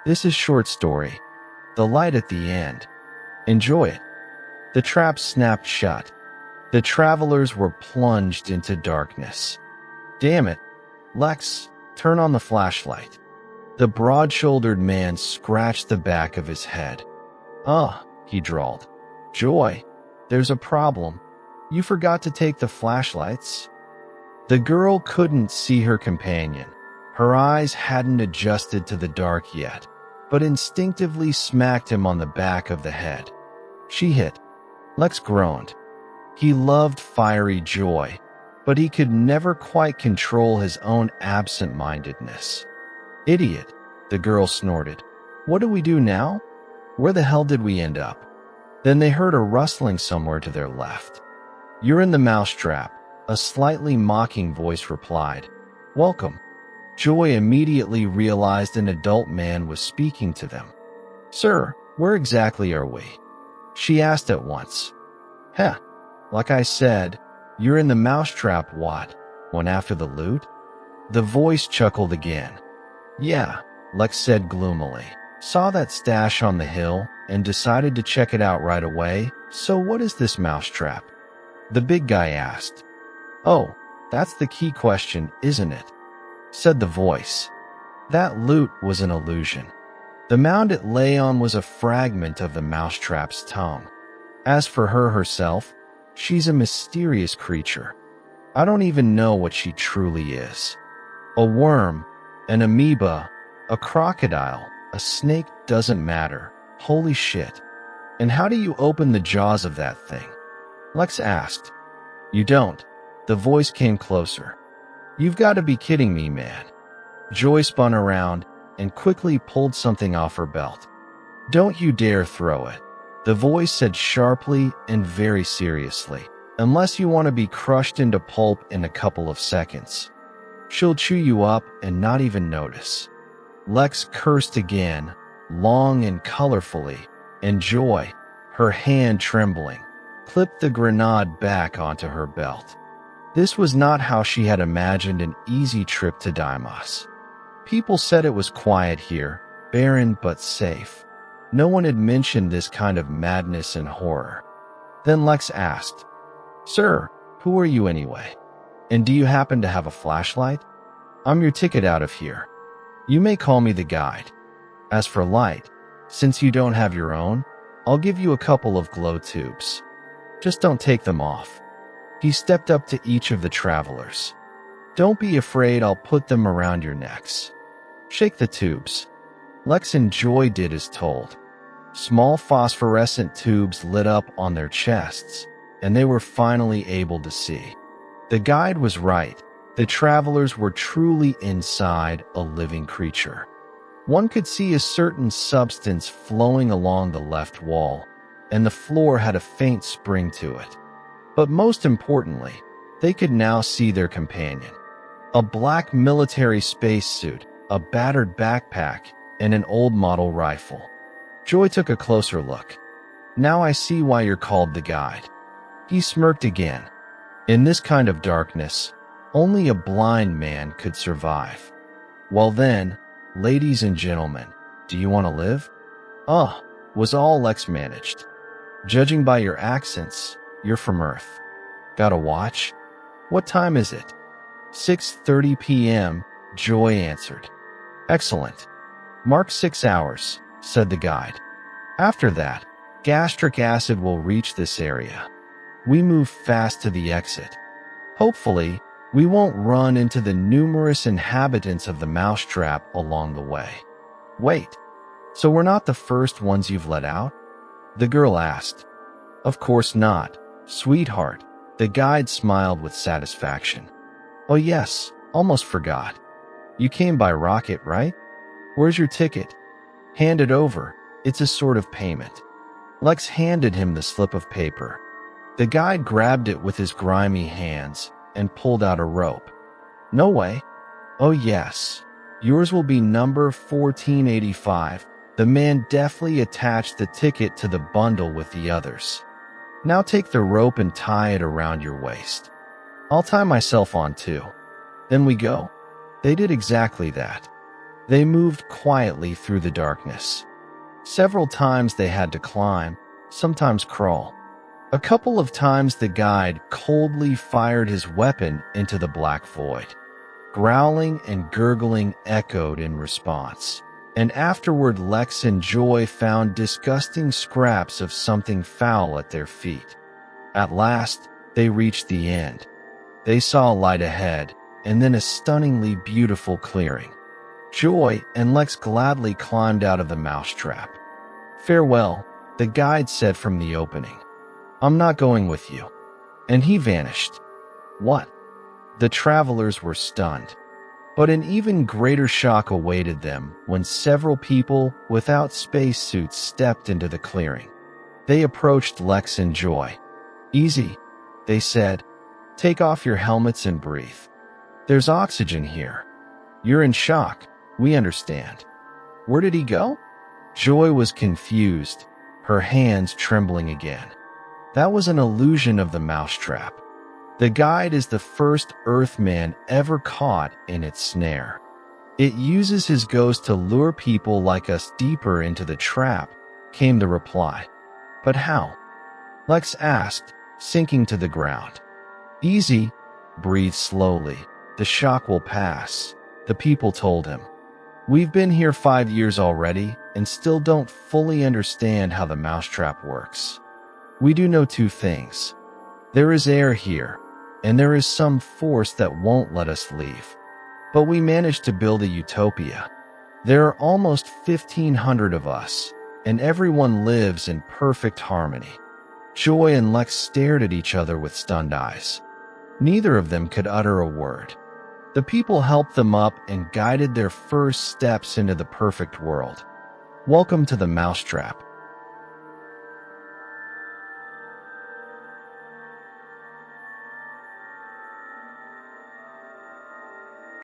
This is short story. The light at the end. Enjoy it. The trap snapped shut. The travelers were plunged into darkness. Damn it. Lex, turn on the flashlight. The broad-shouldered man scratched the back of his head. He drawled. Joy, there's a problem. You forgot to take the flashlights. The girl couldn't see her companion. Her eyes hadn't adjusted to the dark yet, but instinctively smacked him on the back of the head. She hit. Lex groaned. He loved fiery Joy, but he could never quite control his own absent-mindedness. Idiot, the girl snorted. What do we do now? Where the hell did we end up? Then they heard a rustling somewhere to their left. You're in the Mousetrap, a slightly mocking voice replied. Welcome. Joy immediately realized an adult man was speaking to them. Sir, where exactly are we? She asked at once. Like I said, you're in the Mousetrap. What? Went after the loot? The voice chuckled again. Yeah, Lex said gloomily. Saw that stash on the hill and decided to check it out right away. So what is this Mousetrap? The big guy asked. Oh, that's the key question, isn't it? Said the voice. That loot was an illusion. The mound it lay on was a fragment of the Mousetrap's tongue. As for her herself, she's a mysterious creature. I don't even know what she truly is. A worm, an amoeba, a crocodile, a snake, doesn't matter. Holy shit. And how do you open the jaws of that thing? Lex asked. You don't. The voice came closer. You've got to be kidding me, man. Joy spun around and quickly pulled something off her belt. Don't you dare throw it, the voice said sharply and very seriously, unless you want to be crushed into pulp in a couple of seconds. She'll chew you up and not even notice. Lex cursed again, long and colorfully, and Joy, her hand trembling, clipped the grenade back onto her belt. This was not how she had imagined an easy trip to Deimos. People said it was quiet here, barren but safe. No one had mentioned this kind of madness and horror. Then Lex asked, Sir, who are you anyway? And do you happen to have a flashlight? I'm your ticket out of here. You may call me the guide. As for light, since you don't have your own, I'll give you a couple of glow tubes. Just don't take them off. He stepped up to each of the travelers. Don't be afraid, I'll put them around your necks. Shake the tubes. Lex and Joy did as told. Small phosphorescent tubes lit up on their chests, and they were finally able to see. The guide was right. The travelers were truly inside a living creature. One could see a certain substance flowing along the left wall, and the floor had a faint spring to it. But most importantly, they could now see their companion. A black military spacesuit, a battered backpack, and an old model rifle. Joy took a closer look. Now I see why you're called the guide. He smirked again. In this kind of darkness, only a blind man could survive. Well then, ladies and gentlemen, do you want to live? Was all Lex managed. Judging by your accents, you're from Earth. Got a watch? What time is it? 6:30 p.m., Joy answered. Excellent. Mark 6 hours, said the guide. After that, gastric acid will reach this area. We move fast to the exit. Hopefully, we won't run into the numerous inhabitants of the Mousetrap along the way. Wait, so we're not the first ones you've let out? The girl asked. Of course not, sweetheart. The guide smiled with satisfaction. Oh yes, almost forgot. You came by rocket, right? Where's your ticket? Hand it over. It's a sort of payment. Lex handed him the slip of paper. The guide grabbed it with his grimy hands and pulled out a rope. No way. Oh yes. Yours will be number 1485. The man deftly attached the ticket to the bundle with the others. Now take the rope and tie it around your waist. I'll tie myself on too. Then we go. They did exactly that. They moved quietly through the darkness. Several times they had to climb, sometimes crawl. A couple of times the guide coldly fired his weapon into the black void. Growling and gurgling echoed in response. And afterward Lex and Joy found disgusting scraps of something foul at their feet. At last, they reached the end. They saw a light ahead, and then a stunningly beautiful clearing. Joy and Lex gladly climbed out of the mousetrap. "Farewell," the guide said from the opening. "I'm not going with you." And he vanished. What? The travelers were stunned. But an even greater shock awaited them when several people without spacesuits stepped into the clearing. They approached Lex and Joy. "Easy," they said. "Take off your helmets and breathe. There's oxygen here. You're in shock. We understand." "Where did he go?" Joy was confused, her hands trembling again. "That was an illusion of the mousetrap. The guide is the first Earthman ever caught in its snare. It uses his ghost to lure people like us deeper into the trap," came the reply. "But how?" Lex asked, sinking to the ground. "Easy. Breathe slowly. The shock will pass," the people told him. "We've been here 5 years already and still don't fully understand how the mousetrap works. We do know 2 things. There is air here, and there is some force that won't let us leave. But we managed to build a utopia. There are almost 1,500 of us, and everyone lives in perfect harmony." Joy and Lex stared at each other with stunned eyes. Neither of them could utter a word. The people helped them up and guided their first steps into the perfect world. "Welcome to the mousetrap,"